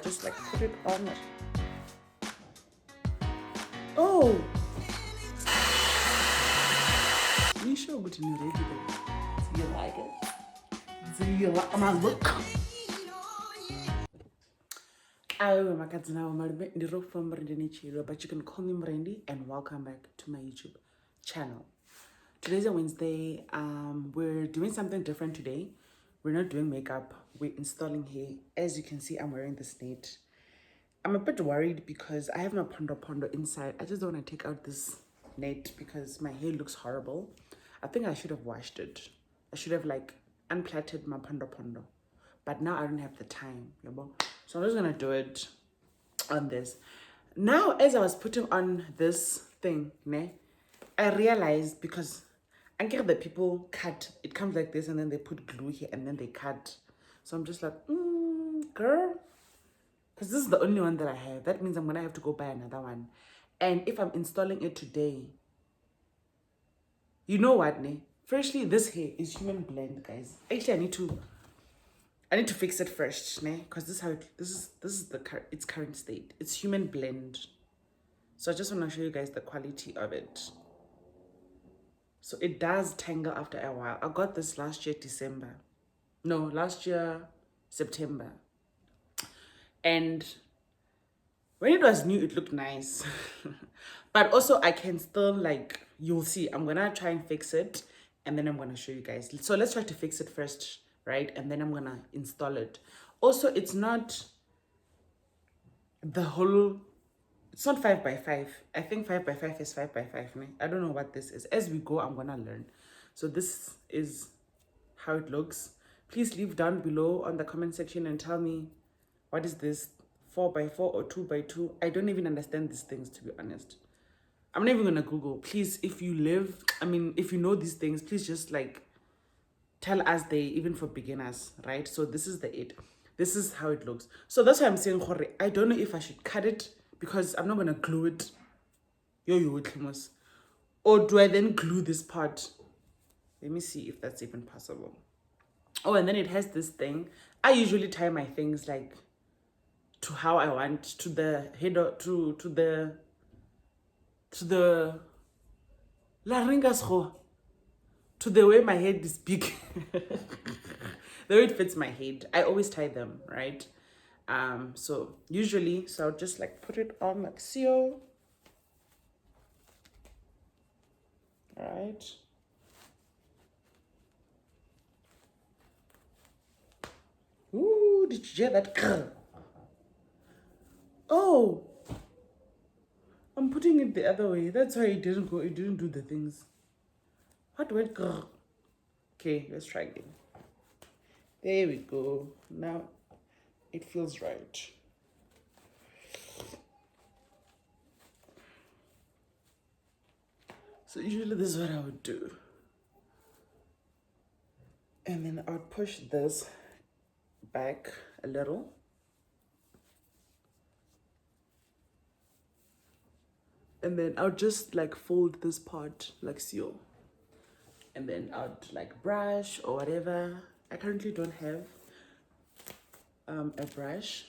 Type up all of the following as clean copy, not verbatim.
just like put it on. Oh, you sure good in ready though? Do you like it? Do you like my look? But you can call me Mrendi, and welcome back to my YouTube channel. Today's a Wednesday. We're doing something different today. We're not doing makeup. We're installing hair. As you can see, I'm wearing this net. I'm a bit worried because I have my pondo inside. I just don't want to take out this net because my hair looks horrible. I think I should have washed it. I should have like unplaited my pondo. But now I don't have the time. So I'm just gonna do it on this. Now, as I was putting on this thing, I realized because I get that people cut, it comes like this and then they put glue here and then they cut. So I'm just like, girl, because this is the only one that I have. That means I'm gonna have to go buy another one. And if I'm installing it today, you know what, ne? Firstly, this hair is human blend, guys. Actually, I need to fix it first, ne? Because this is its current state. It's human blend. So I just want to show you guys the quality of it. So it does tangle after a while. I got this last year December. No, last year September. And when it was new, it looked nice. But also I can still like, you'll see, I'm gonna try and fix it and then I'm gonna show you guys. So let's try to fix it first, right? And then I'm gonna install it. Also, it's not the whole, it's not 5x5. I think 5x5 is 5x5. I don't know what this is. As we go, I'm gonna learn. So this is how it looks. Please leave down below on the comment section and tell me, what is this, 4x4 or 2x2? I don't even understand these things, to be honest. I'm not even gonna Google. Please, if you if you know these things, please just like tell us they even for beginners, right? So this is this is how it looks. So that's why I'm saying, I don't know if I should cut it because I'm not gonna glue it. Or do I then glue this part? Let me see if that's even possible. Oh, and then it has this thing. I usually tie my things like to how I want, to the head, to the laringas, to the way my head is big. The way it fits my head. I always tie them, right? So usually, so I'll just like put it on like so. Right. Ooh, did you hear that? Oh, I'm putting it the other way. That's why it didn't go. It didn't do the things. What went? Okay, let's try again. There we go. Now it feels right. So usually this is what I would do. And then I would push this back a little. And then I'll just like fold this part like so. And then I'll like brush or whatever. I currently don't have a brush.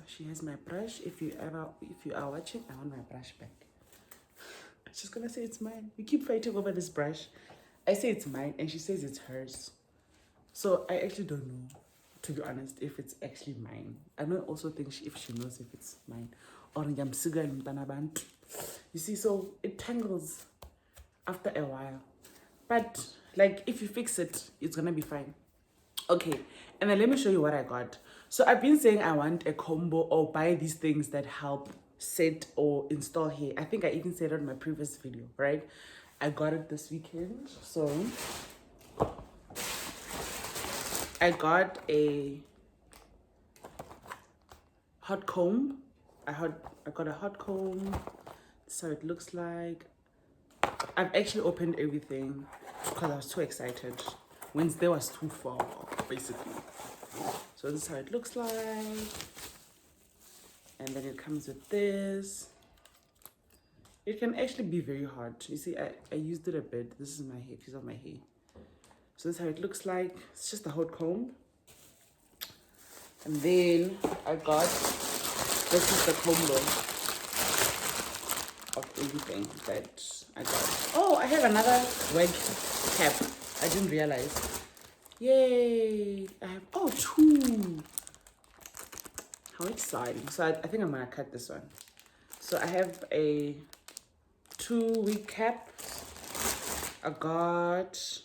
She has my brush. If you are watching, I want my brush back. She's gonna say it's mine. We keep fighting over this brush. I say it's mine and she says it's hers. So I actually don't know, to be honest, if it's actually mine. I don't also think if she knows if it's mine. Or you see, so it tangles after a while. But like if you fix it, it's gonna be fine. Okay, and then let me show you what I got. So I've been saying I want a combo or buy these things that help set or install hair. I think I even said it on my previous video, right? I got it this weekend. So I got a hot comb. I got a hot comb. That's how it looks like. I've actually opened everything because I was too excited. Wednesday was too far, basically. So this is how it looks like. And then it comes with this. It can actually be very hard. You see, I used it a bit. This is my hair, piece of my hair. So this is how it looks like. It's just a hot comb. And then I got, this is the combo of everything that I got. Oh, I have another wig cap. I didn't realize. Yay! I have, oh, two. How exciting. So I think I'm gonna cut this one. So I have a 2-week cap. I got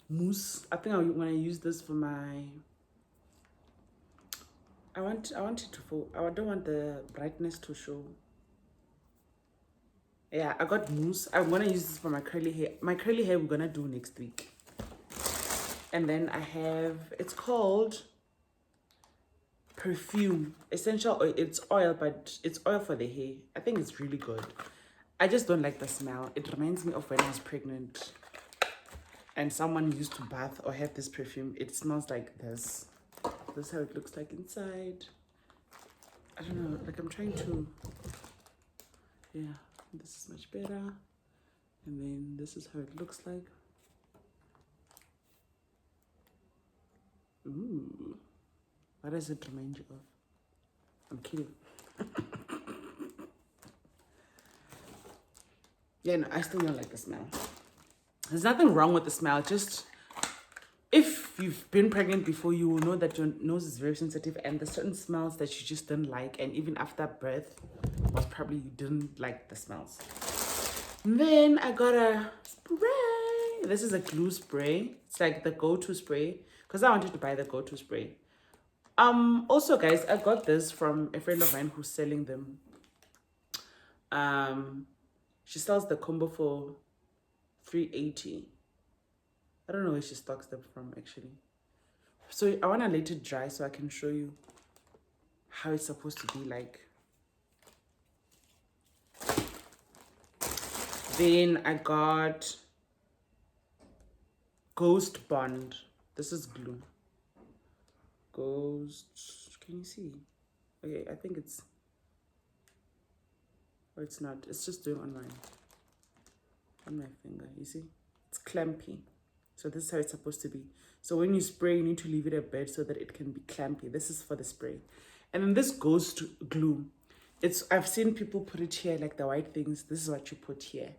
mousse. I think I'm gonna use this for my, I want it to fall. I don't want the brightness to show. Yeah, I got mousse. I'm gonna use this for my curly hair. My curly hair we're gonna do next week. And then I have, it's called Perfume Essential Oil. It's oil, but it's oil for the hair. I think it's really good. I just don't like the smell. It reminds me of when I was pregnant and someone used to bath or have this perfume. It smells like this. This is how it looks like inside. I don't know, like I'm trying to, yeah, this is much better. And then this is how it looks like. Ooh, what does it remind you of? I'm kidding. Yeah, no, I still don't like the smell. There's nothing wrong with the smell. Just, if you've been pregnant before, you will know that your nose is very sensitive and there's certain smells that you just don't like. And even after birth, most probably you didn't like the smells. And then I got a spray. This is a glue spray. It's like the go-to spray because I wanted to buy the go-to spray. Also, guys, I got this from a friend of mine who's selling them. She sells the combo for $3.80. I don't know where she stocks them from, actually. So I want to let it dry so I can show you how it's supposed to be like. Then I got Ghost Bond. This is glue. Ghost, can you see? Okay, I think it's, or it's not. It's just doing on my finger, you see? It's clampy. So this is how it's supposed to be. So when you spray, you need to leave it a bit so that it can be clampy. This is for the spray. And then this Ghost glue. I've seen people put it here, like the white things. This is what you put here.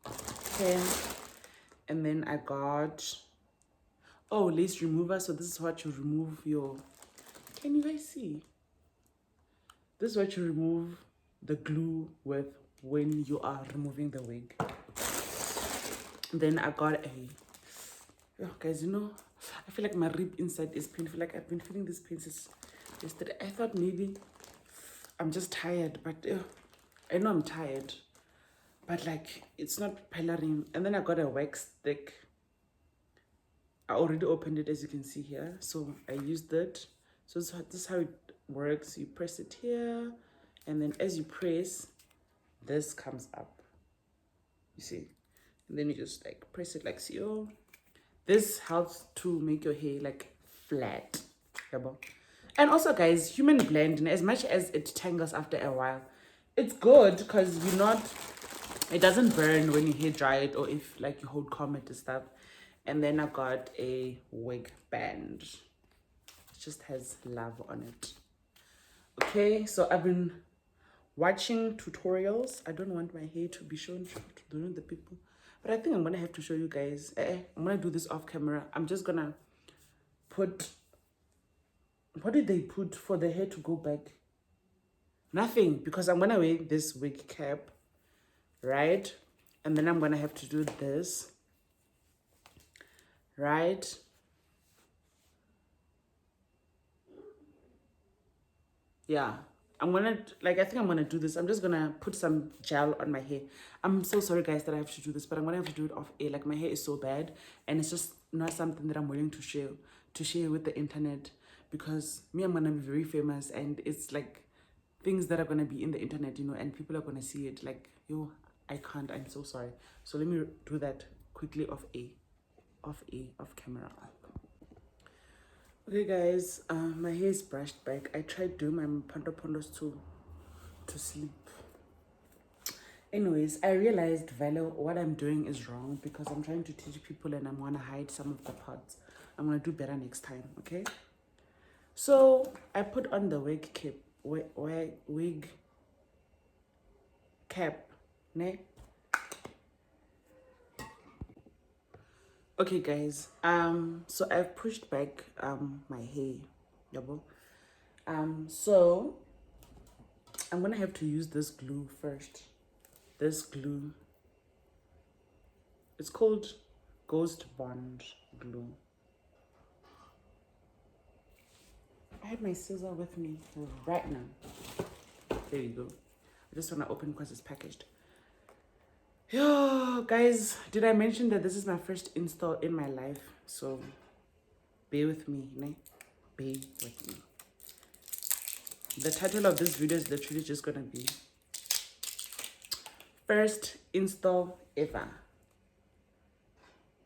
Okay. And then I got, oh, lace remover. So this is what you remove your, can you guys see? This is what you remove the glue with when you are removing the wig. Then I got a, oh guys, you know, I feel like my rib inside is painful. Like I've been feeling this pain since yesterday. I thought maybe I'm just tired, but I know I'm tired, but like it's not pillaring. And then I got a wax stick. I already opened it, as you can see here. So I used it. So this is how it works. You press it here, and then as you press, this comes up. You see? And then you just like press it like so. This helps to make your hair like flat. And also, guys, Human Blend, and as much as it tangles after a while, it's good because it doesn't burn when you hair dry it or if like you hold comb and stuff. And then I got a wig band. It just has love on it. Okay, so I've been watching tutorials. I don't want my hair to be shown to the people, but I think I'm gonna have to show you guys. I'm gonna do this off camera. I'm just gonna put, what did they put for the hair to go back? Nothing, because I'm gonna wear this wig cap, right? And then I'm gonna have to do this, right? Yeah, I'm gonna, like, I think I'm gonna do this. I'm just gonna put some gel on my hair. I'm so sorry, guys, that I have to do this, but I'm gonna have to do it off air. Like, my hair is so bad, and it's just not something that I'm willing to share with the internet, because I'm gonna be very famous, and it's like things that are gonna be in the internet, you know, and people are gonna see it. Like, yo, I can't. I'm so sorry. So let me do that quickly off camera. Okay, guys, my hair is brushed back. I tried doing my pondos to sleep. Anyways, I realized, Valo, what I'm doing is wrong because I'm trying to teach people and I'm gonna hide some of the parts I'm gonna do better next time, okay? So I put on the wig cap, ne? Okay, guys. So I've pushed back my hair, yabo. So I'm gonna have to use this glue first. This glue. It's called Ghost Bond glue. I had my scissor with me right now. There you go. I just want to open because it's packaged. Yo, guys, did I mention that this is my first install in my life? So bear with me, ne? Bear with me. The title of this video is literally just gonna be first install ever.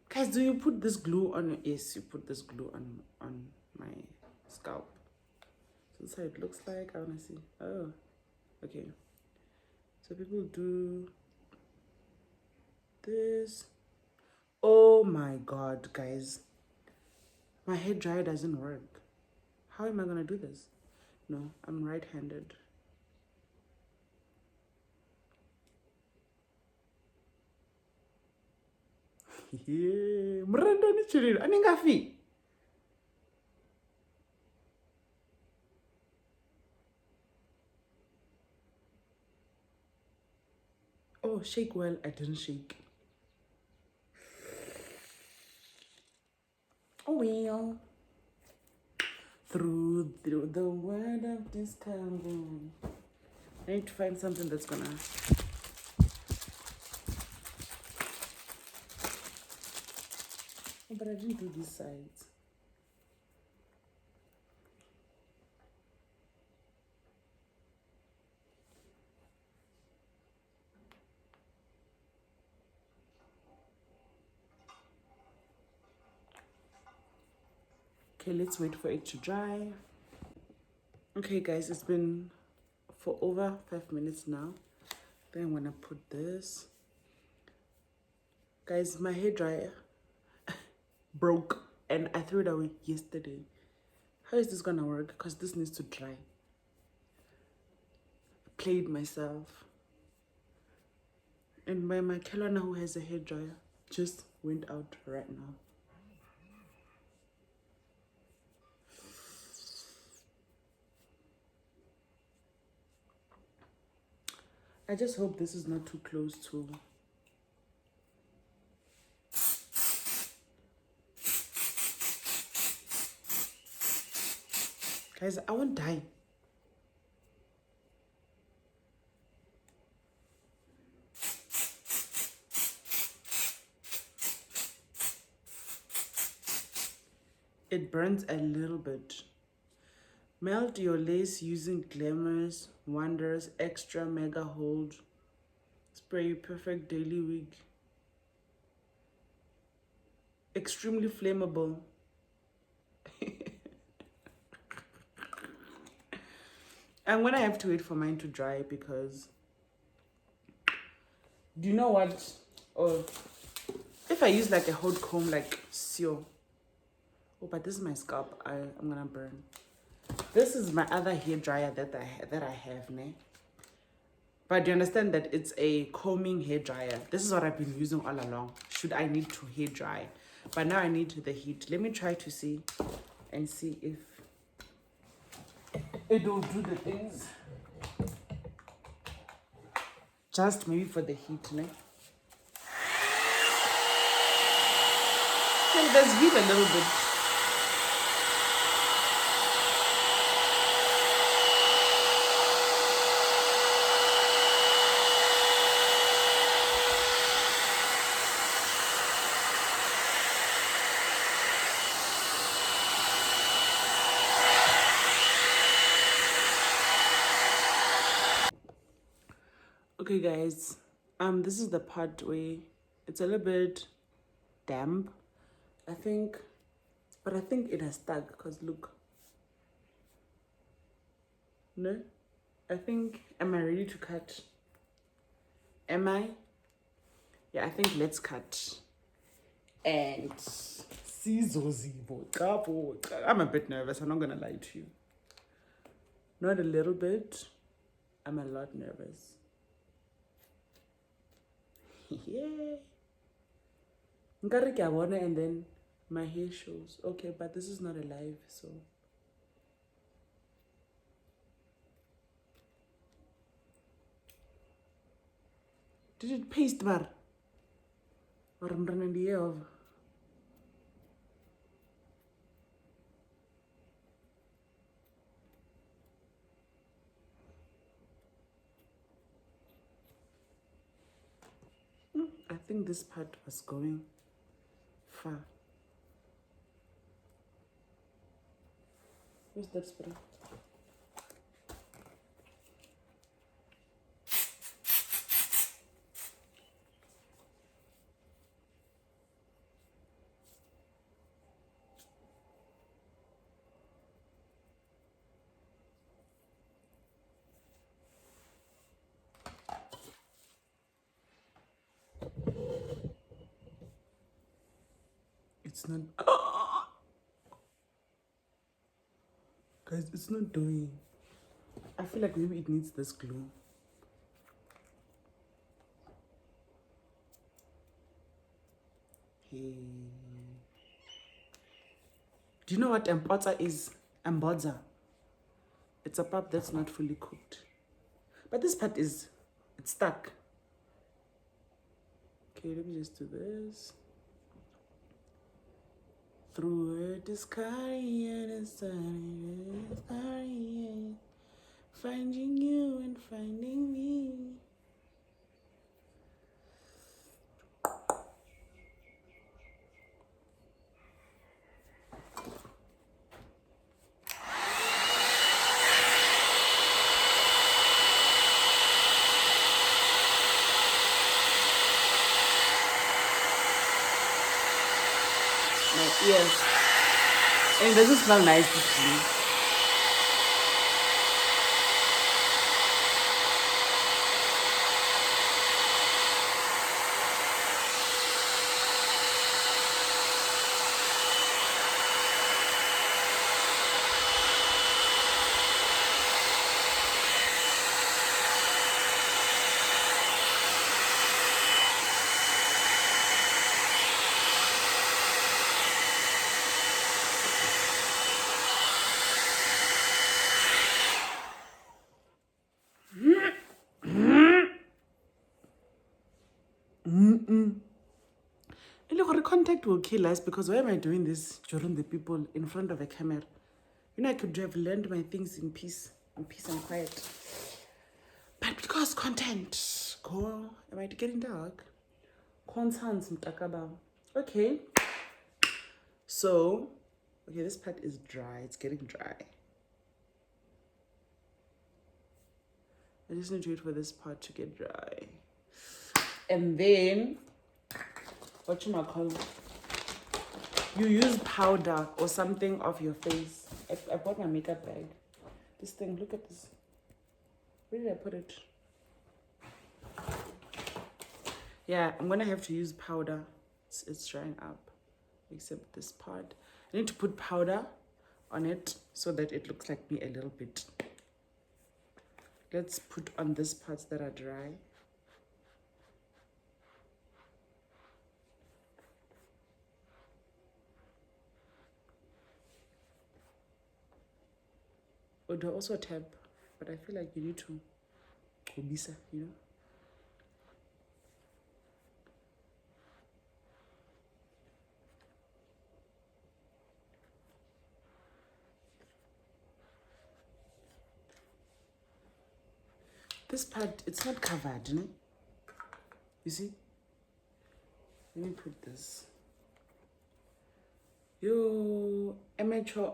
Guys, do you put this glue on? Yes, you put this glue on my scalp. So this is how it looks like. I wanna see. Oh, okay. So people do this. Oh my god, guys, my hair dryer doesn't work. How am I gonna do this? No, I'm right-handed. Yeah, mrandani chililo aningafi. Oh, shake well. I didn't shake. Oh well. Through the word of discovery. I need to find something that's gonna. Oh, but I didn't do these sides. Okay, let's wait for it to dry. Okay, guys, it's been for over 5 minutes now. Then I'm gonna put this. Guys, my hair dryer broke and I threw it away yesterday. How is this gonna work? Because this needs to dry. I played myself. And my Kelowna, who has a hair dryer, just went out right now. I just hope this is not too close to. Guys, I won't die. It burns a little bit. Melt your lace using Glamorous Wonders Extra Mega Hold Spray Perfect Daily Wig. Extremely flammable. I'm gonna have to wait for mine to dry because do you know what? Or if I use like a hot comb like Sio. Oh, but this is my scalp. I'm gonna burn. This is my other hair dryer that I have, ne? But do you understand that it's a combing hair dryer? This is what I've been using all along. Should I need to hair dry? But now I need the heat. Let me try to see and see if it will do the things. Just maybe for the heat, ne? Okay, there's heat a little bit. Okay, guys, this is the part where it's a little bit damp, I think, but I think it has stuck because look. No, I think, am I ready to cut? Am I? Yeah, I think let's cut and I'm a bit nervous. I'm not gonna lie to you. Not a little bit. I'm a lot nervous. Yeah. And then my hair shows. Okay, but this is not a live, so. Did it paste bar? Or I'm running the air of. I think this part was going far. Where's that spray? It's not. Guys, it's not doing. I feel like maybe it needs this glue. Hey. Do you know what embodza is? Embodza. It's a pap that's not fully cooked. But this part is, it's stuck. Okay, let me just do this. Through her discarry and finding you and finding me. My ears. And it doesn't smell nice, this glue. And contact will kill us, because why am I doing this during the people in front of a camera? You know, I could have learned my things in peace and quiet. But because content, go, am I getting dark? Content, okay. So, okay, this part is dry. It's getting dry. I just need to wait for this part to get dry. And then, what you might call, you use powder or something off your face. I bought my makeup bag. This thing, look at this. Where did I put it? Yeah, I'm gonna have to use powder. It's drying up, except this part. I need to put powder on it so that it looks like me a little bit. Let's put on these parts that are dry. Or do I also tap? But I feel like you need to kobisa, you know? This part, it's not covered, you know? You see? Let me put this. You amateur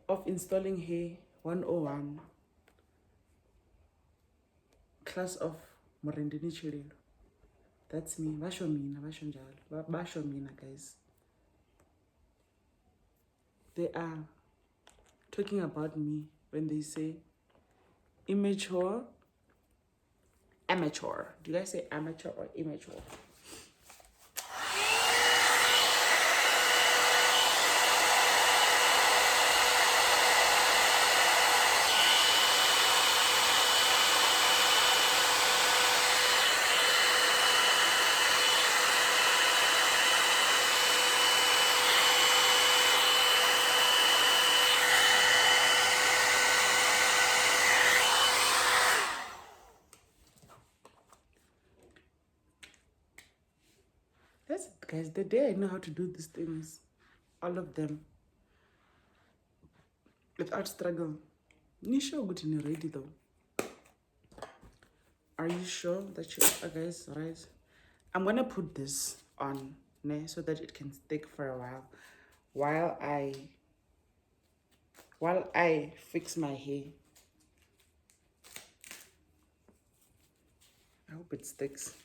of installing hair 101. Class of Morendini Chililo. That's me. Basho mina, guys. They are talking about me when they say immature, amateur. Do you guys say amateur or immature? That's guys, the day I know how to do these things, all of them, without struggle. You sure good in ready though? Are you sure that you are, guys? Right? I'm gonna put this on, ne, so that it can stick for a while while I fix my hair. I hope it sticks.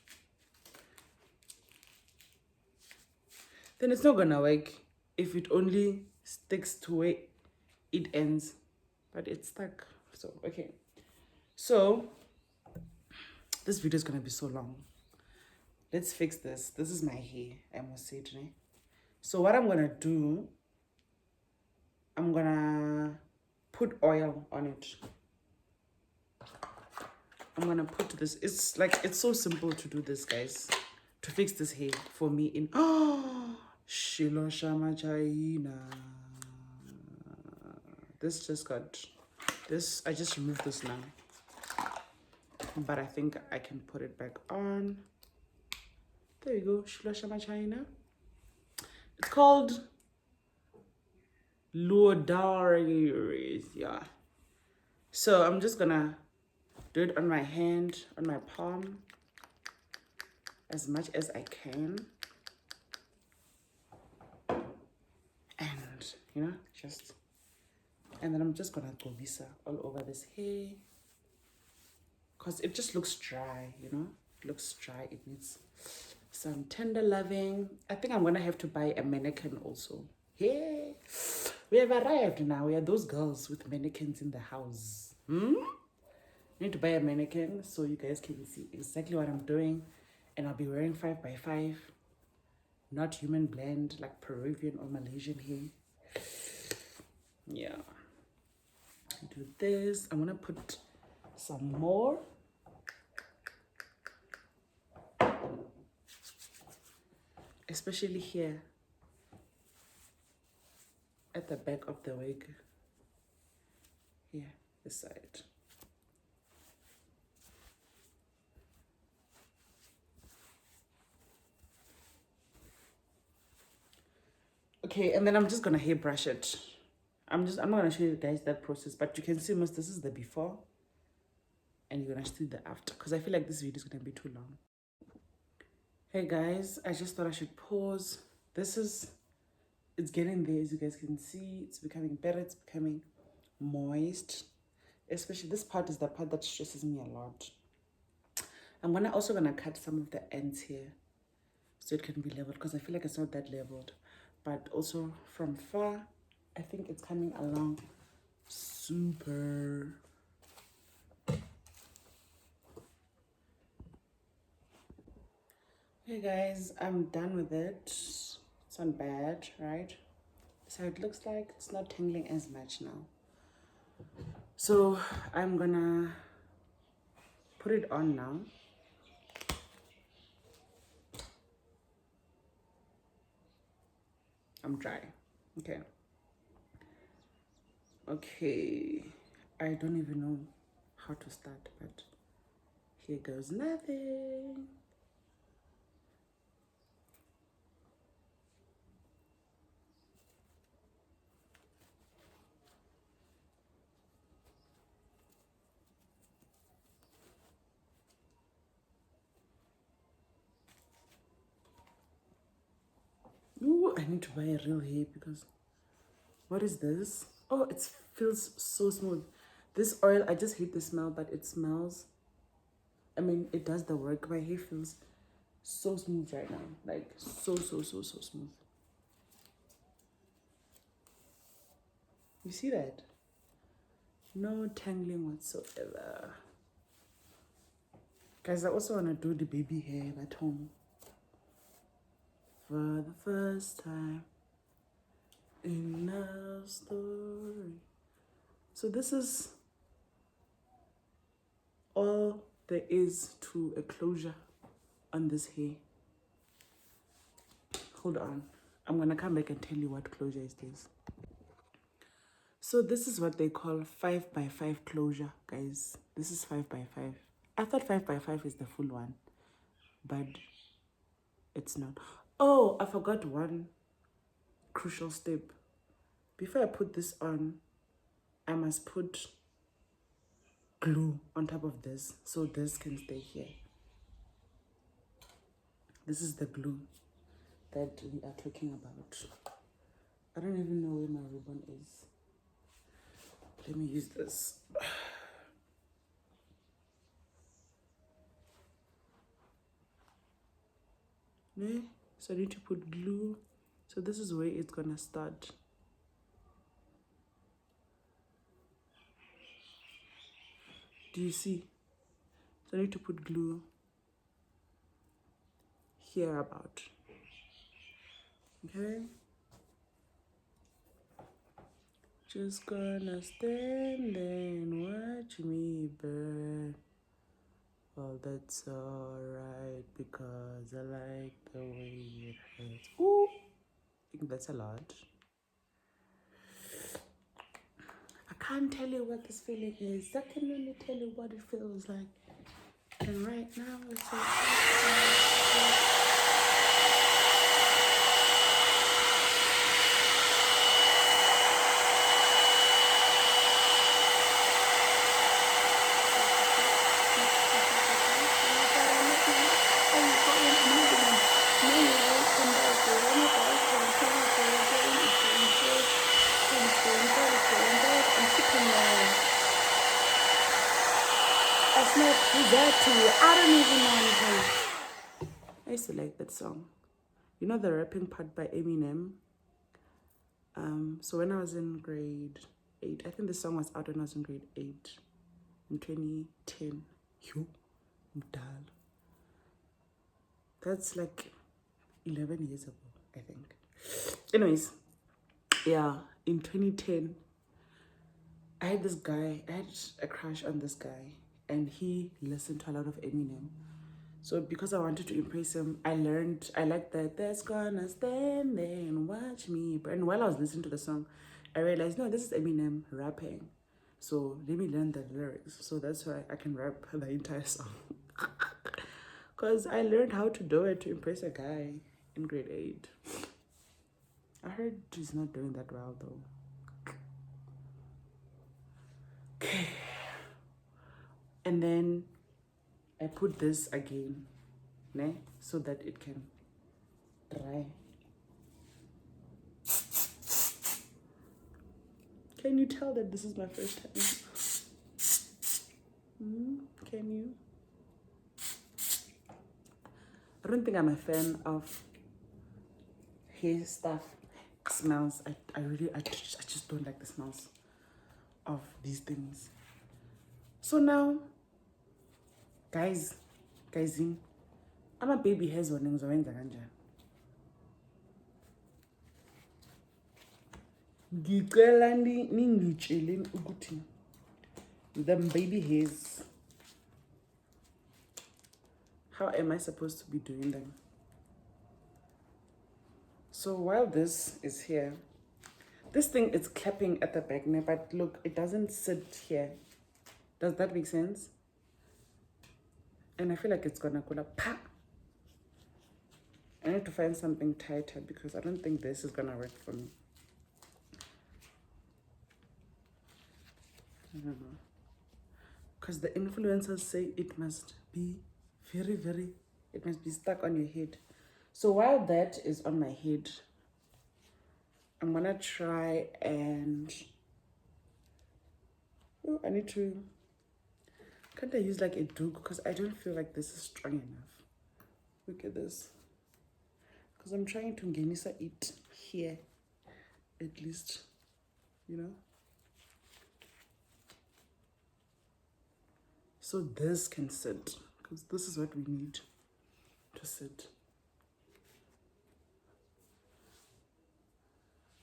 Then it's not gonna work if it only sticks to where it ends, but it's stuck. So okay, so this video is gonna be so long. Let's fix this. This is my hair, I must say today. So what I'm gonna do, I'm gonna put oil on it. I'm gonna put this. It's like, it's so simple to do this, guys, to fix this hair for me in Shilo Shama China. This just got this. I just removed this now, but I think I can put it back on. There you go, Shilo Shama China. It's called Luodaris, yeah. So I'm just gonna do it on my hand, on my palm, as much as I can. And, you know, just, and then I'm just gonna go visa all over this hair. Because it just looks dry, you know? It looks dry, it needs some tender loving. I think I'm gonna have to buy a mannequin also. Hey, we have arrived now. We are those girls with mannequins in the house. I need to buy a mannequin so you guys can see exactly what I'm doing. And I'll be wearing 5x5, not human blend like Peruvian or Malaysian hair. Yeah. Do this. I'm gonna put some more. Especially here at the back of the wig. Here, this side. Okay, and then I'm just gonna hairbrush it. I'm not gonna show you guys that process, but you can see most this is the before and you're gonna see the after, because I feel like this video is gonna be too long. Hey guys, I just thought I should pause. It's getting there, as you guys can see. It's becoming better, it's becoming moist. Especially this part is the part that stresses me a lot. I'm also gonna cut some of the ends here so it can be leveled, because I feel like it's not that leveled. But also from far, I think it's coming along super. Hey guys, I'm done with it. It's not bad, right? So it looks like it's not tangling as much now. So I'm gonna put it on now. I'm dry. Okay. Okay. I don't even know how to start, but here goes nothing. Ooh, I need to buy a real hair, because what is this? Oh, it feels so smooth. This oil, I just hate the smell, but it smells. I mean, it does the work. My hair feels so smooth right now. Like, so smooth. You see that? No tangling whatsoever. Guys, I also want to do the baby hair at home. For the first time in our story. So this is all there is to a closure on this hair. Hold on. I'm going to come back and tell you what closure is this. So this is what they call 5x5 closure, guys. This is 5x5. I thought 5x5 is the full one, but it's not. Oh, I forgot one crucial step. Before I put this on, I must put glue on top of this so this can stay here. This is the glue that we are talking about. I don't even know where my ribbon is. Let me use this. No? So I need to put glue. So this is where it's gonna start. Do you see? So I need to put glue here about. Okay? Just gonna stand and watch me burn. Well, that's alright because I like the way it hurts. Ooh! I think that's a lot. I can't tell you what this feeling is. I can only tell you what it feels like. And right now, it's I don't even know anything. I used to like that song. You know the rapping part by Eminem? So when I was in grade 8, I think the song was out when I was in grade 8 in 2010. Yo, dal. That's like 11 years ago, I think. Anyways, yeah, in 2010, I had a crush on this guy, and he listened to a lot of Eminem. So because I wanted to impress him, I liked that "That's gonna stand there and watch me." And while I was listening to the song, I realized, no, this is Eminem rapping. So let me learn the lyrics. So that's why I can rap the entire song. Because I learned how to do it to impress a guy in grade 8. I heard he's not doing that well though. Okay. And then I put this again, ne? So that it can dry. Can you tell that this is my first time? Can you? I don't think I'm a fan of hair stuff. Smells. I just don't like the smells of these things. So now, guys, I'm a baby hairs on ngizowenza kanjani? Ngicela ningitshele ukuthi them baby hairs, how am I supposed to be doing them? So while this is here, this thing is clapping at the back, but look, it doesn't sit here. Does that make sense? And I feel like it's gonna go like pa. I need to find something tighter because I don't think this is gonna work for me. I don't know. Because the influencers say it must be it must be stuck on your head. So while that is on my head, I'm gonna try and can't I use like a duke? Because I don't feel like this is strong enough. Look at this. Because I'm trying to ngenisa it here, at least, you know? So this can sit, because this is what we need to sit.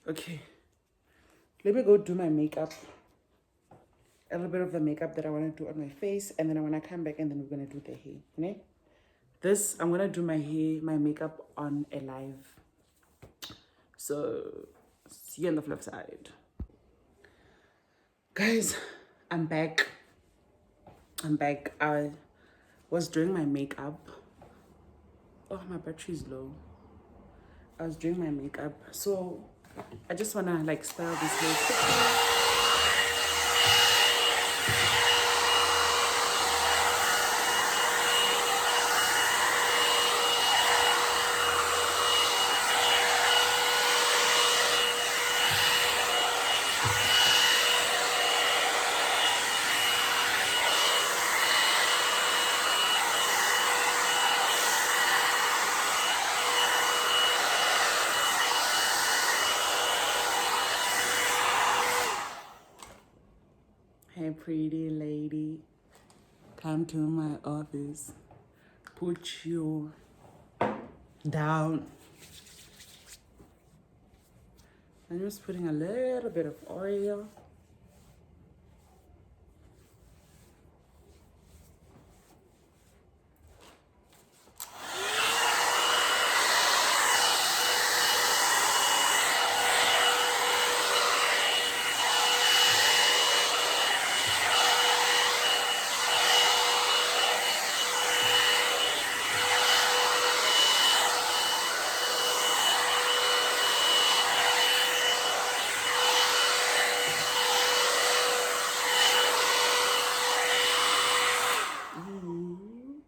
Okay, let me go do my makeup. A little bit of the makeup that I want to do on my face, and then I want to come back and then we're going to do the hair. Okay? This, I'm going to do my makeup on a live. So, see you on the flip side. Guys, I'm back. I was doing my makeup. Oh, my battery is low. I was doing my makeup, so I just wanna like style this hair quickly. Hey, pretty lady, come to my office. Put you down. I'm just putting a little bit of oil.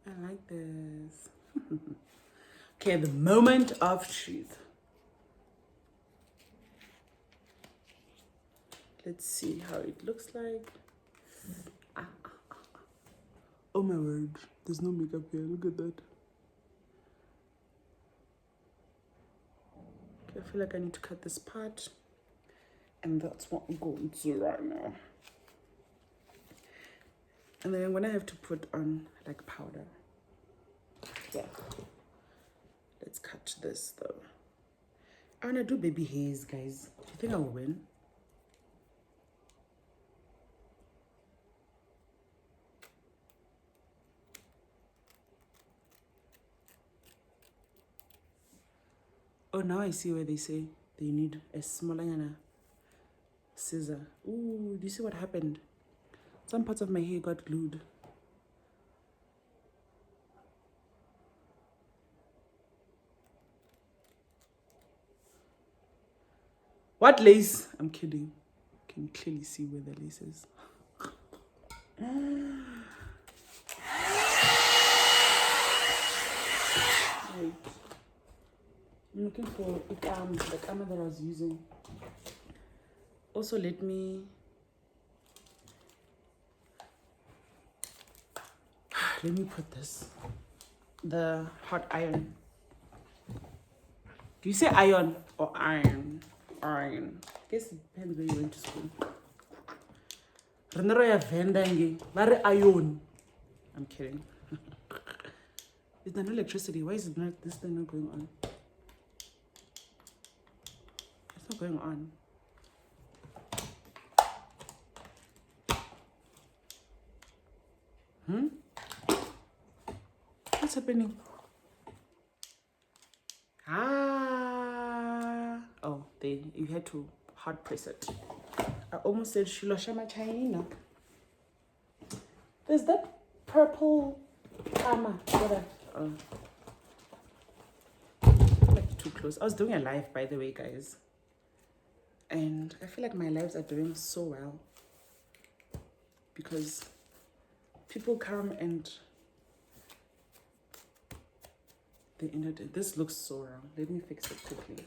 I like this. Okay, the moment of truth. Let's see how it looks like. Oh my word, there's no makeup here. Look at that. Okay, I feel like I need to cut this part. And that's what I'm going to do right now. And then I'm gonna have to put on like powder. Yeah. Let's cut this though. I wanna do baby hairs, guys. Do you think I'll win? Oh, now I see where they say they need a smaller scissor. Ooh, do you see what happened? Some parts of my hair got glued. What lace? I'm kidding. You can clearly see where the lace is. Wait. I'm looking for the camera that I was using. Also, let me put this. The hot iron. Do you say iron or iron? Iron. I guess it depends where you went to school. Very iron. I'm kidding. Is there no electricity? Why is it not this thing not going on? It's not going on. What's happening? Oh, you had to hard press it. I almost said Shiloshama China. There's that purple armor. Whatever. Like too close. I was doing a live, by the way, guys. And I feel like my lives are doing so well. Because people come and they ended it. This looks so wrong. Let me fix it quickly.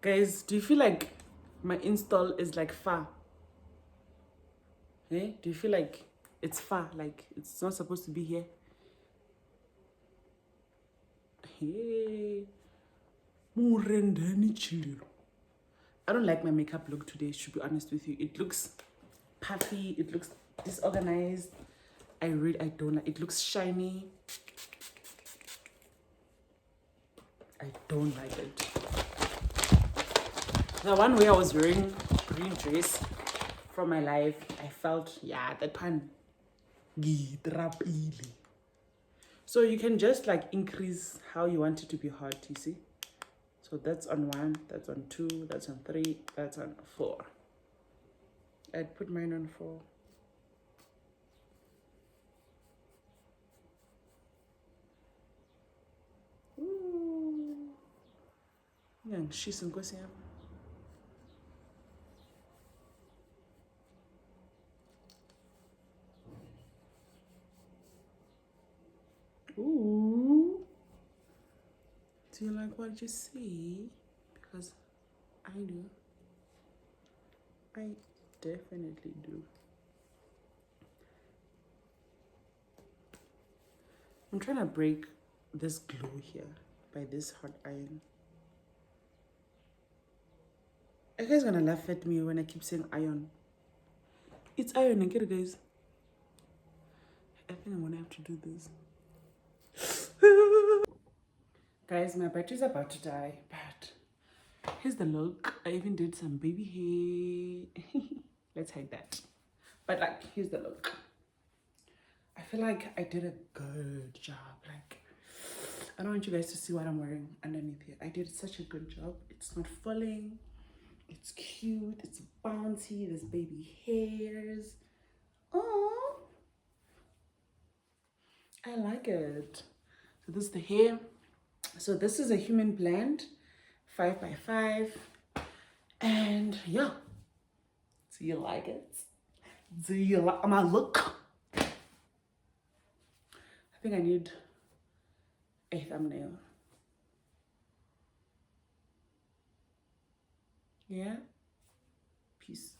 Guys, do you feel like my install is like far? Eh? Do you feel like it's far? Like it's not supposed to be here? Hey. I don't like my makeup look today, to be honest with you. It looks puffy, it looks disorganized. I don't like it. Looks shiny. I don't like it. The one way I was wearing green dress from my life, I felt, yeah, that one. So you can just like increase how you want it to be hot, you see? So that's on 1, that's on 2, that's on 3, that's on 4. I'd put mine on 4. Ngangishisa Nkosi yami. Ooh. Do you like what you see? Because I do. I definitely do. I'm trying to break this glue here by this hot iron. You guys gonna laugh at me when I keep saying iron. It's iron, get it, guys. I think I'm gonna have to do this. Guys, my battery's about to die, but here's the look. I even did some baby hair. Let's hide that. But like, here's the look. I feel like I did a good job. Like, I don't want you guys to see what I'm wearing underneath here. I did such a good job. It's not falling. It's cute. It's bouncy. There's baby hairs. Oh, I like it. So this is the hair. So this is a human blend, 5x5. And yeah. Do you like it? Do you like my look? I think I need a thumbnail. Yeah. Peace.